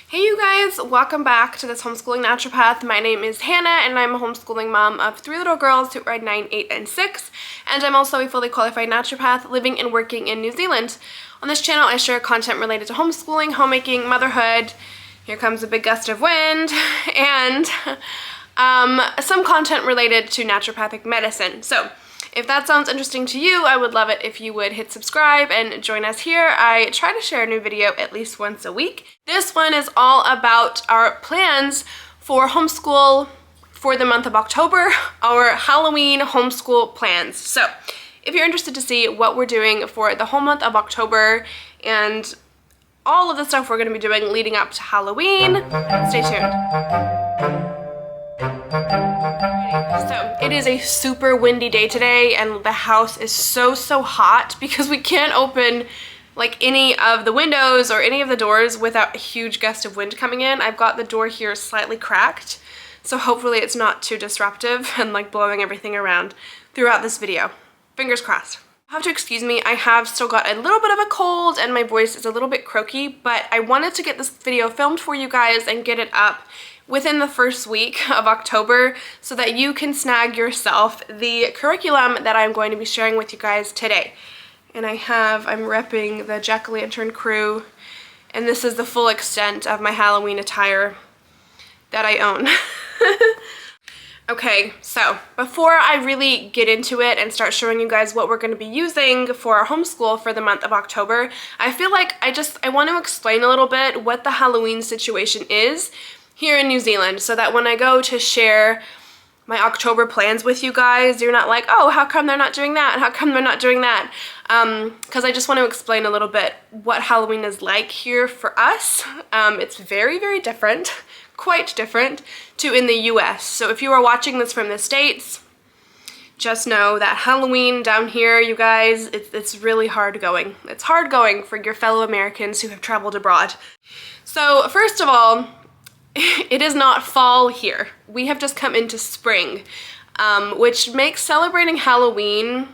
Hey you guys, welcome back to this homeschooling naturopath. My name is Hannah and I'm a homeschooling mom of 3 little girls who are 9, 8, and 6. And I'm also a fully qualified naturopath living and working in New Zealand. On this channel I share content related to homeschooling, homemaking, motherhood, here comes a big gust of wind, and some content related to naturopathic medicine. So if that sounds interesting to you, I would love it if you would hit subscribe and join us here. I try to share a new video at least once a week. This one is all about our plans for homeschool for the month of October, our Halloween homeschool plans. So if you're interested to see what we're doing for the whole month of October and all of the stuff we're going to be doing leading up to Halloween, stay tuned. So it is a super windy day today and the house is so hot because we can't open like any of the windows or any of the doors without a huge gust of wind coming in. I've got the door here slightly cracked, so hopefully it's not too disruptive and like blowing everything around throughout this video. Fingers crossed. You'll have to excuse me, I have still got a little bit of a cold and my voice is a little bit croaky, but I wanted to get this video filmed for you guys and get it up within the first week of October so that you can snag yourself the curriculum that I'm going to be sharing with you guys today. And I'm repping the Jack-o'-lantern crew, and this is the full extent of my Halloween attire that I own. Okay, so before I really get into it and start showing you guys what we're going to be using for our homeschool for the month of October, I feel like I want to explain a little bit what the Halloween situation is here in New Zealand so that when I go to share my October plans with you guys, you're not like, oh, how come they're not doing that? How come they're not doing that? Because I just want to explain a little bit what Halloween is like here for us. It's very different, quite different to in the US. So if you are watching this from the States, just know that Halloween down here, you guys, it's really hard going. It's hard going for your fellow Americans who have traveled abroad. So first of all, it is not fall here. We have just come into spring, which makes celebrating Halloween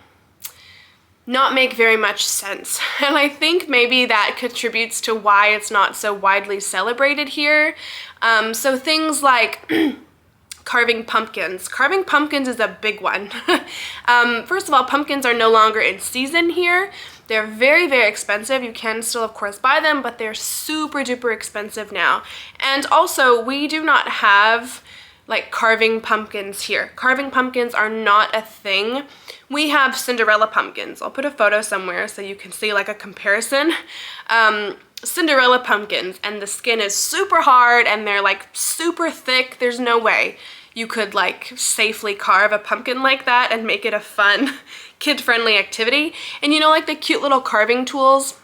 not make very much sense. And I think maybe that contributes to why it's not so widely celebrated here. So things like carving pumpkins. Carving pumpkins is a big one. First of all, pumpkins are no longer in season here. They're very expensive. You can still, of course, buy them, but they're super duper expensive now. And also, we do not have like carving pumpkins here. Carving pumpkins are not a thing. We have Cinderella pumpkins. I'll put a photo somewhere so you can see like a comparison. Cinderella pumpkins, and the skin is super hard and they're like super thick. There's no way you could like safely carve a pumpkin like that and make it a fun kid-friendly activity. And you know, like the cute little carving tools,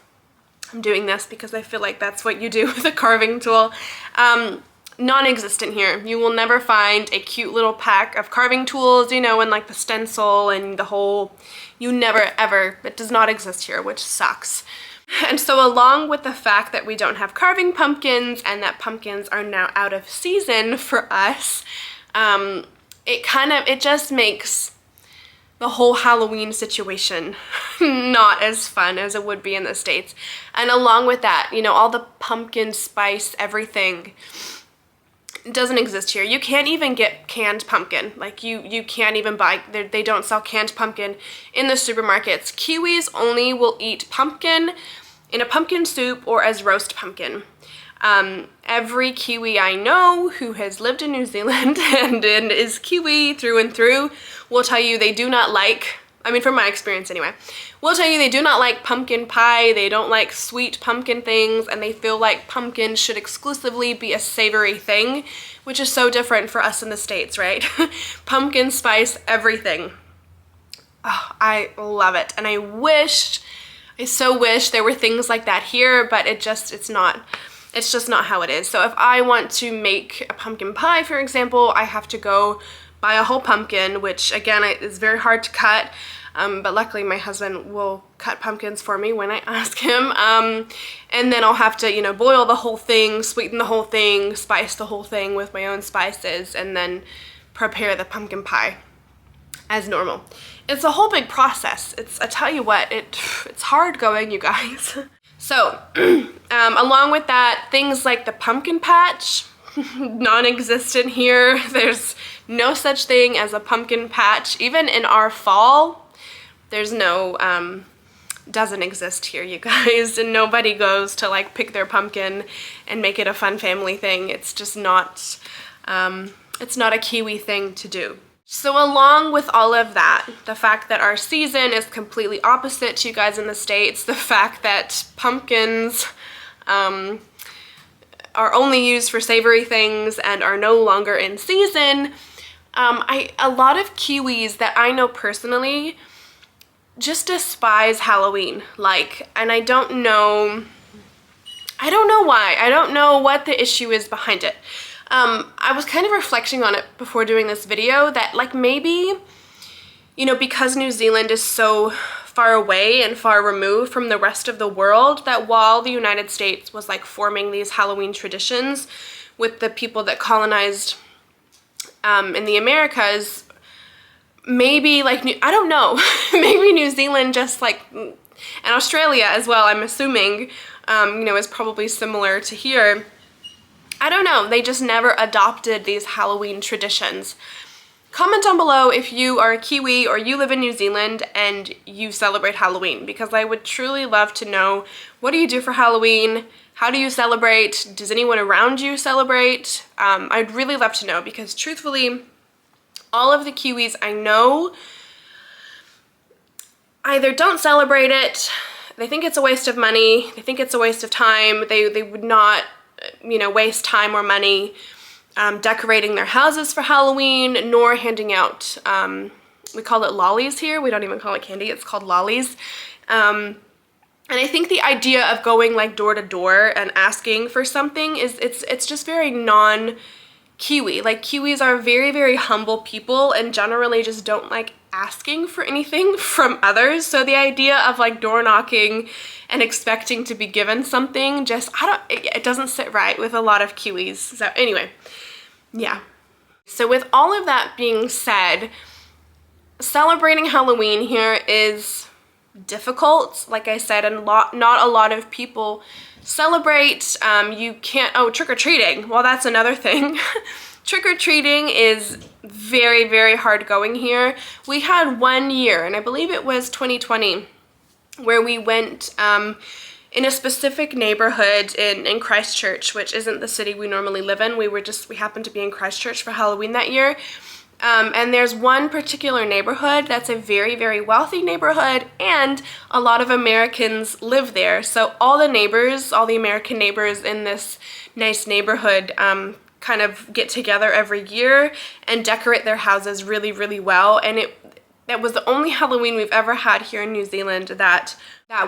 I'm doing this because I feel like that's what you do with a carving tool, non-existent here. You will never find a cute little pack of carving tools, you know, and like the stencil and the whole, you never ever, it does not exist here, which sucks. And so along with the fact that we don't have carving pumpkins and that pumpkins are now out of season for us, it just makes the whole Halloween situation not as fun as it would be in the States. And along with that, you know, all the pumpkin spice, everything doesn't exist here. You can't even get canned pumpkin. Like you can't even buy, they don't sell canned pumpkin in the supermarkets. Kiwis only will eat pumpkin in a pumpkin soup or as roast pumpkin. Every Kiwi I know who has lived in New Zealand and is Kiwi through and through will tell you they do not like, I mean from my experience anyway, will tell you they do not like pumpkin pie, they don't like sweet pumpkin things, and they feel like pumpkin should exclusively be a savory thing, which is so different for us in the States, right? Pumpkin spice everything. Oh, I love it, and I so wish there were things like that here, but it's just not how it is. So if I want to make a pumpkin pie, for example, I have to go buy a whole pumpkin, which again is very hard to cut, but luckily my husband will cut pumpkins for me when I ask him, and then I'll have to, you know, boil the whole thing, sweeten the whole thing, spice the whole thing with my own spices, and then prepare the pumpkin pie as normal. It's a whole big process. I tell you what, it's hard going, you guys. So, along with that, things like the pumpkin patch, non-existent here. There's no such thing as a pumpkin patch. Even in our fall, there's no, doesn't exist here, you guys. And nobody goes to like pick their pumpkin and make it a fun family thing. It's just not, it's not a Kiwi thing to do. So along with all of that, the fact that our season is completely opposite to you guys in the States, the fact that pumpkins are only used for savory things and are no longer in season, a lot of Kiwis that I know personally just despise Halloween. And I don't know why. I don't know what the issue is behind it. I was kind of reflecting on it before doing this video that like maybe, you know, because New Zealand is so far away and far removed from the rest of the world, that while the United States was like forming these Halloween traditions with the people that colonized in the Americas, maybe like, I don't know, maybe New Zealand just like, and Australia as well, I'm assuming, you know, is probably similar to here. I don't know, they just never adopted these Halloween traditions. Comment down below if you are a Kiwi or you live in New Zealand and you celebrate Halloween, because I would truly love to know, what do you do for Halloween? How do you celebrate? Does anyone around you celebrate? I'd really love to know, because truthfully, all of the Kiwis I know either don't celebrate it, they think it's a waste of money, they think it's a waste of time, they would not, you know, waste time or money decorating their houses for Halloween, nor handing out, we call it lollies here, we don't even call it candy, it's called lollies. And I think the idea of going like door to door and asking for something is, it's just very non-Kiwi. Like Kiwis are very, very humble people and generally just don't like asking for anything from others. So the idea of like door knocking and expecting to be given something, just, it doesn't sit right with a lot of Kiwis. So anyway, yeah. So with all of that being said, celebrating Halloween here is difficult. Like I said, and not a lot of people celebrate. You can't, oh, trick-or-treating. Well, that's another thing. Trick-or-treating is very, very hard going here. We had one year, and I believe it was 2020, where we went in a specific neighborhood in Christchurch, which isn't the city we normally live in. We happened to be in Christchurch for Halloween that year. And there's one particular neighborhood that's a very, very wealthy neighborhood, and a lot of Americans live there. So all the neighbors, all the American neighbors in this nice neighborhood kind of get together every year and decorate their houses really, really well. And that was the only Halloween we've ever had here in New Zealand that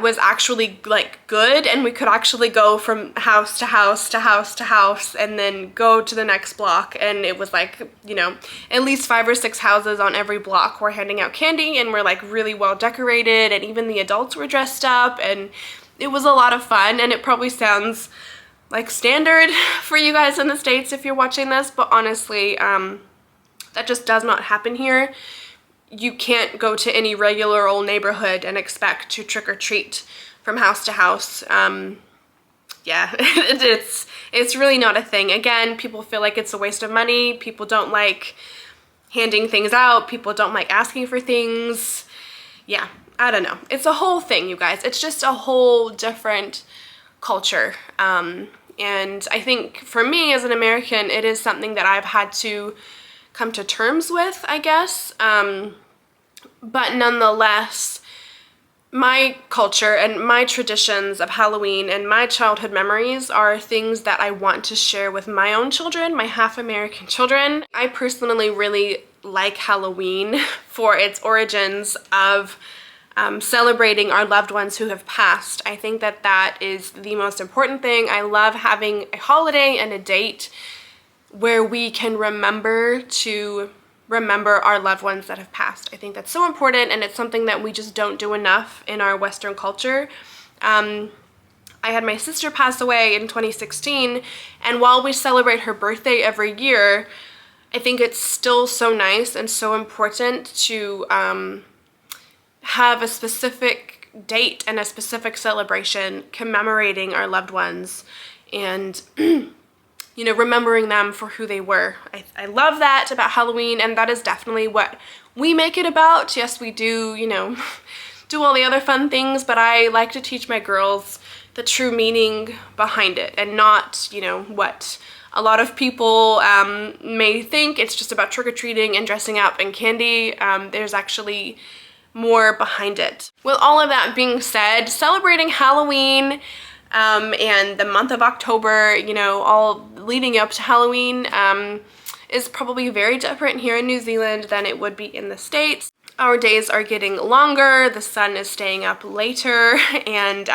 was actually like good, and we could actually go from house to house to house to house and then go to the next block, and it was like, you know, at least 5 or 6 houses on every block were handing out candy and were like really well decorated, and even the adults were dressed up, and it was a lot of fun. And it probably sounds like standard for you guys in the States if you're watching this, but honestly, that just does not happen here. You can't go to any regular old neighborhood and expect to trick-or-treat from house to house. Yeah, it's really not a thing. Again, people feel like it's a waste of money. People don't like handing things out. People don't like asking for things. Yeah, I don't know. It's a whole thing, you guys. It's just a whole different culture. And I think for me as an American, it is something that I've had to come to terms with, I guess. But nonetheless, my culture and my traditions of Halloween and my childhood memories are things that I want to share with my own children, my half-American children. I personally really like Halloween for its origins of celebrating our loved ones who have passed. I think that that is the most important thing. I love having a holiday and a date where we can remember our loved ones that have passed. I think that's so important, and it's something that we just don't do enough in our Western culture. I had my sister pass away in 2016, and while we celebrate her birthday every year, I think it's still so nice and so important to have a specific date and a specific celebration commemorating our loved ones and you know, remembering them for who they were. I love that about Halloween, and that is definitely what we make it about. Yes, we do, you know, do all the other fun things, but I like to teach my girls the true meaning behind it and not, you know, what a lot of people may think. It's just about trick-or-treating and dressing up and candy. There's actually more behind it. With all of that being said, celebrating Halloween and the month of October, you know, all leading up to Halloween is probably very different here in New Zealand than it would be in the States. Our days are getting longer, the sun is staying up later, and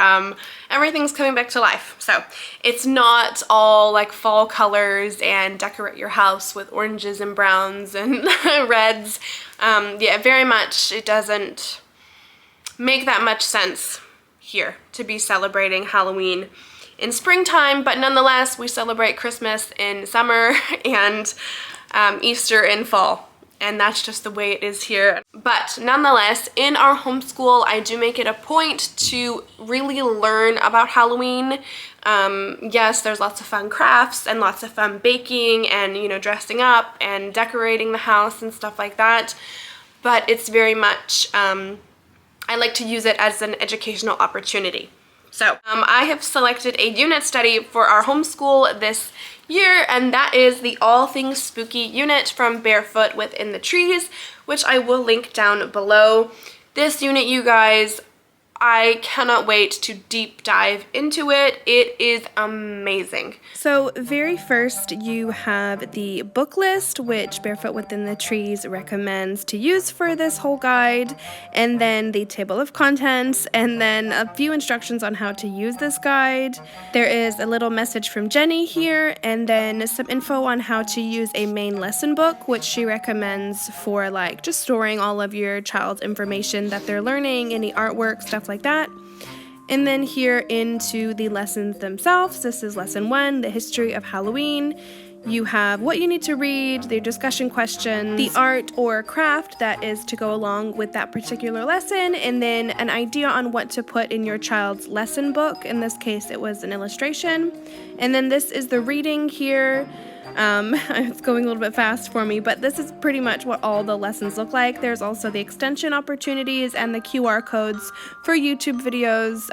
everything's coming back to life. So it's not all like fall colors and decorate your house with oranges and browns and reds. Yeah, very much, it doesn't make that much sense here to be celebrating Halloween in springtime, but nonetheless we celebrate Christmas in summer and Easter in fall, and that's just the way it is here. But nonetheless, in our homeschool, I do make it a point to really learn about Halloween. Yes, there's lots of fun crafts and lots of fun baking and, you know, dressing up and decorating the house and stuff like that, but it's very much I like to use it as an educational opportunity. So I have selected a unit study for our homeschool this year, and that is the All Things Spooky unit from Barefoot Within the Trees, which I will link down below. This unit, you guys, I cannot wait to deep dive into it. It is amazing. So very first you have the book list, which Barefoot Within the Trees recommends to use for this whole guide, and then the table of contents, and then a few instructions on how to use this guide. There is a little message from Jenny here, and then some info on how to use a main lesson book, which she recommends for like just storing all of your child's information that they're learning, any artwork, stuff like that. And then here into the lessons themselves. This is lesson 1, the history of Halloween. You have what you need to read, the discussion questions, the art or craft that is to go along with that particular lesson, and then an idea on what to put in your child's lesson book. In this case, it was an illustration. And then this is the reading here. It's going a little bit fast for me, but this is pretty much what all the lessons look like. There's also the extension opportunities and the QR codes for YouTube videos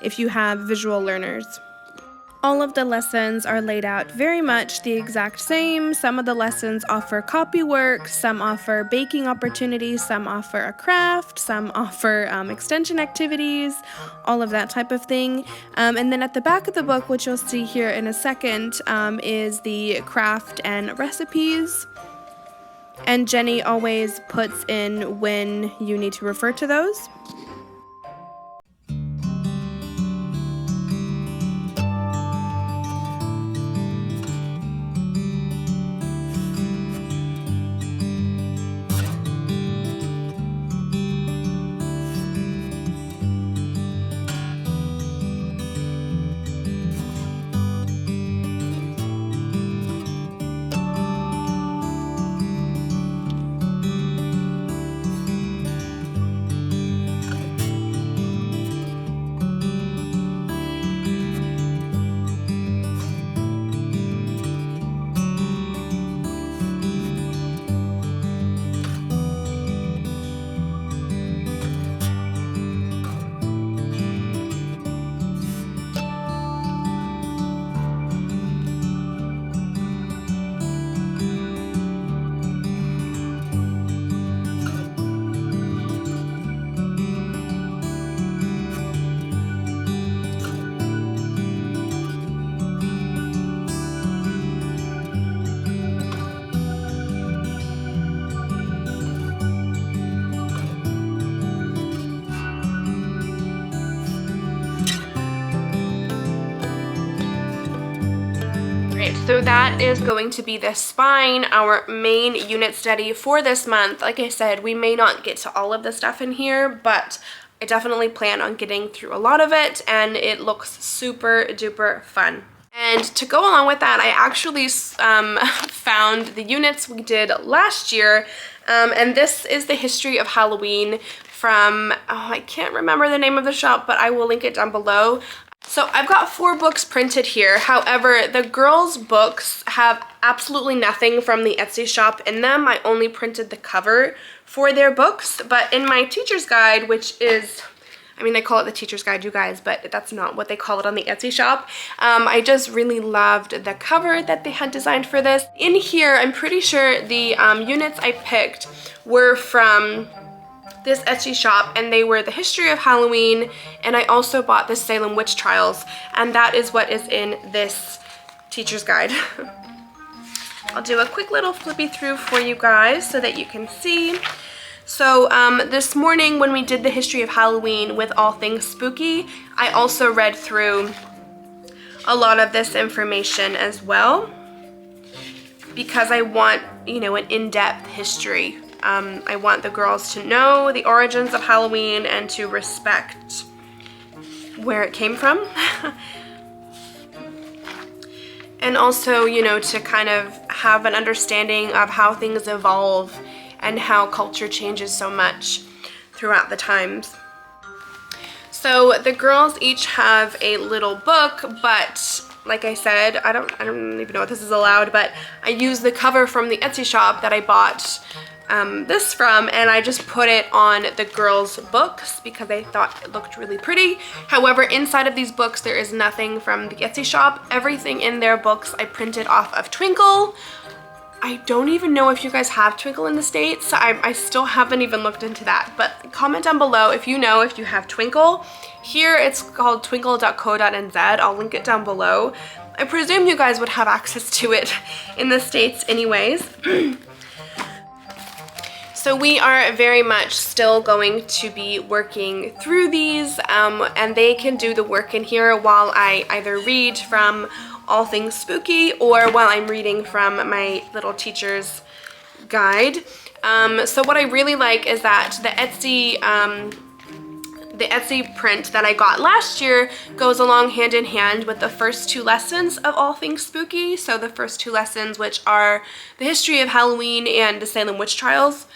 if you have visual learners. All of the lessons are laid out very much the exact same. Some of the lessons offer copy work, some offer baking opportunities, some offer a craft, some offer extension activities, all of that type of thing. And then at the back of the book, which you'll see here in a second, is the craft and recipes. And Jenny always puts in when you need to refer to those. So that is going to be the spine, our main unit study for this month. Like I said, we may not get to all of the stuff in here, but I definitely plan on getting through a lot of it, and it looks super duper fun. And to go along with that, I actually found the units we did last year, and this is the history of Halloween from, oh, I can't remember the name of the shop, but I will link it down below. So I've got 4 books printed here. However, the girls' books have absolutely nothing from the Etsy shop in them. I only printed the cover for their books, but in my teacher's guide, which is, I mean, they call it the teacher's guide, you guys, but that's not what they call it on the Etsy shop. I just really loved the cover that they had designed for this. In here, I'm pretty sure the units I picked were from this Etsy shop, and they were the history of Halloween, and I also bought the Salem witch trials, and that is what is in this teacher's guide. I'll do a quick little flippy through for you guys so that you can see. So this morning when we did the history of Halloween with all things spooky, I also read through a lot of this information as well, because I want, you know, an in-depth history. I want the girls to know the origins of Halloween and to respect where it came from. And also, you know, to kind of have an understanding of how things evolve and how culture changes so much throughout the times. So the girls each have a little book, but like I said, I don't even know if this is allowed, but I used the cover from the Etsy shop that I bought this from, and I just put it on the girls' books because I thought it looked really pretty. However, inside of these books there is nothing from the Etsy shop. Everything in their books I printed off of Twinkle. I don't even know if you guys have Twinkle in the States. I still haven't even looked into that, but comment down below if you know if you have Twinkle. Here it's called twinkle.co.nz. I'll link it down below. I presume you guys would have access to it in the States anyways. So we are very much still going to be working through these, and they can do the work in here while I either read from All Things Spooky or while I'm reading from my little teacher's guide. So what I really like is that the Etsy print that I got last year goes along hand in hand with the first 2 lessons of All Things Spooky. So the first 2 lessons, which are the history of Halloween and the Salem witch trials.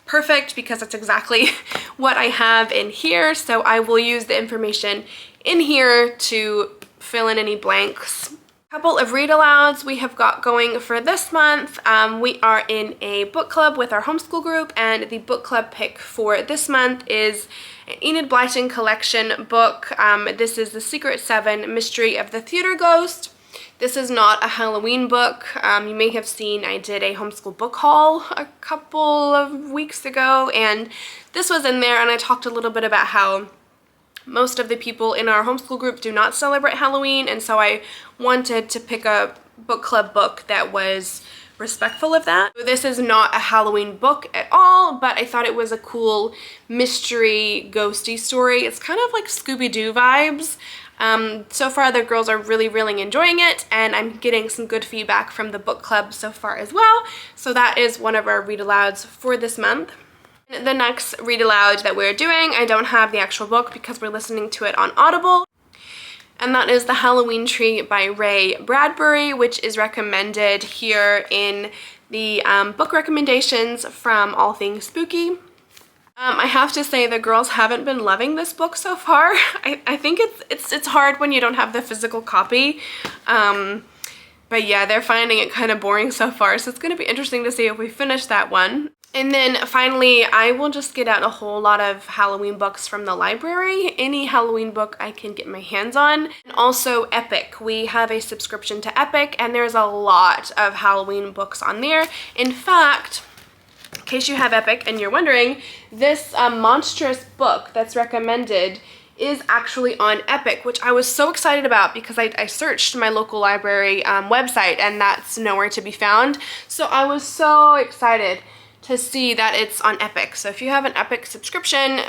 Perfect, because that's exactly what I have in here. So I will use the information in here to fill in any blanks. Couple of read alouds we have got going for this month. We are in a book club with our homeschool group, and the book club pick for this month is an Enid Blyton collection book. This is The Secret 7 Mystery of the Theater Ghost. This is not a Halloween book. You may have seen I did a homeschool book haul a couple of weeks ago, and this was in there, and I talked a little bit about how most of the people in our homeschool group do not celebrate Halloween, and so I wanted to pick a book club book that was respectful of that. This is not a Halloween book at all, but I thought it was a cool mystery ghosty story. It's kind of like Scooby-Doo vibes. So far the girls are really enjoying it, and I'm getting some good feedback from the book club so far as well. So that is one of our read alouds for this month. The next read aloud that we're doing, I don't have the actual book because we're listening to it on Audible, and that is The Halloween Tree by Ray Bradbury, which is recommended here in the book recommendations from All Things Spooky. I have to say the girls haven't been loving this book so far. I think it's hard when you don't have the physical copy. But yeah, they're finding it kind of boring so far, so it's going to be interesting to see if we finish that one. And then finally, I will just get out a whole lot of Halloween books from the library. Any Halloween book I can get my hands on. And also Epic. We have a subscription to Epic, and there's a lot of Halloween books on there. In fact, in case you have Epic and you're wondering, this monstrous book that's recommended is actually on Epic, which I was so excited about because I searched my local library website and that's nowhere to be found. So I was so excited to see that it's on Epic. So if you have an Epic subscription,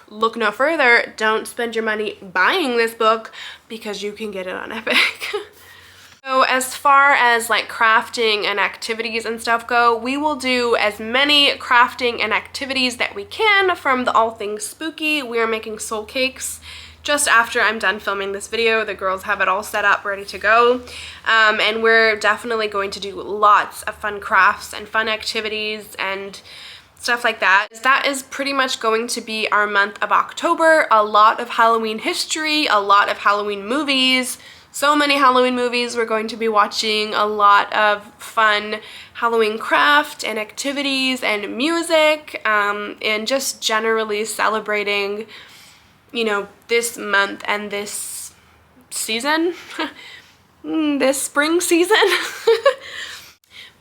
look no further. Don't spend your money buying this book because you can get it on Epic. So as far as like crafting and activities and stuff go, we will do as many crafting and activities that we can from the All Things Spooky. We are making soul cakes just after I'm done filming this video. The girls have it all set up, ready to go. And we're definitely going to do lots of fun crafts and fun activities and stuff like that. That is pretty much going to be our month of October. A lot of Halloween history, a lot of Halloween movies, so many Halloween movies we're going to be watching, a lot of fun Halloween craft and activities and music, and just generally celebrating, you know, this month and this season, this spring season.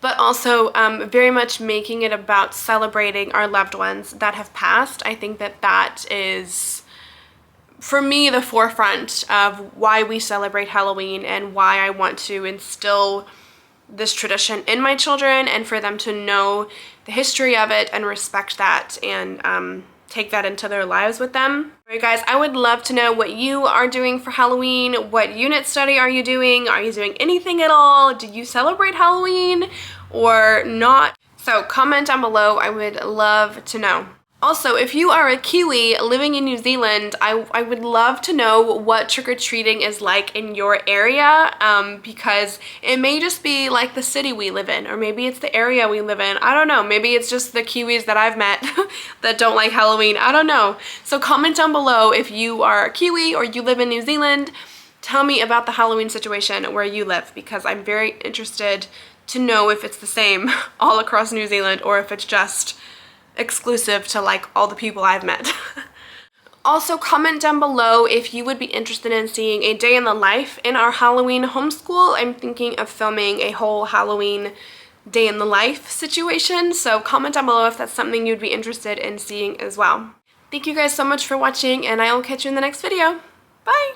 But also very much making it about celebrating our loved ones that have passed. I think that that is, for me, the forefront of why we celebrate Halloween and why I want to instill this tradition in my children and for them to know the history of it and respect that and take that into their lives with them. Alright guys, I would love to know what you are doing for Halloween. What unit study are you doing? Are you doing anything at all? Do you celebrate Halloween or not? So comment down below, I would love to know. Also, if you are a Kiwi living in New Zealand, I would love to know what trick-or-treating is like in your area, because it may just be like the city we live in, or maybe it's the area we live in. I don't know. Maybe it's just the Kiwis that I've met that don't like Halloween. I don't know. So comment down below if you are a Kiwi or you live in New Zealand. Tell me about the Halloween situation where you live, because I'm very interested to know if it's the same all across New Zealand or if it's just exclusive to like all the people I've met. Also comment down below if you would be interested in seeing a day in the life in our Halloween homeschool. I'm thinking of filming a whole Halloween day in the life situation, so comment down below if that's something you'd be interested in seeing as well. Thank you guys so much for watching, and I will catch you in the next video. Bye!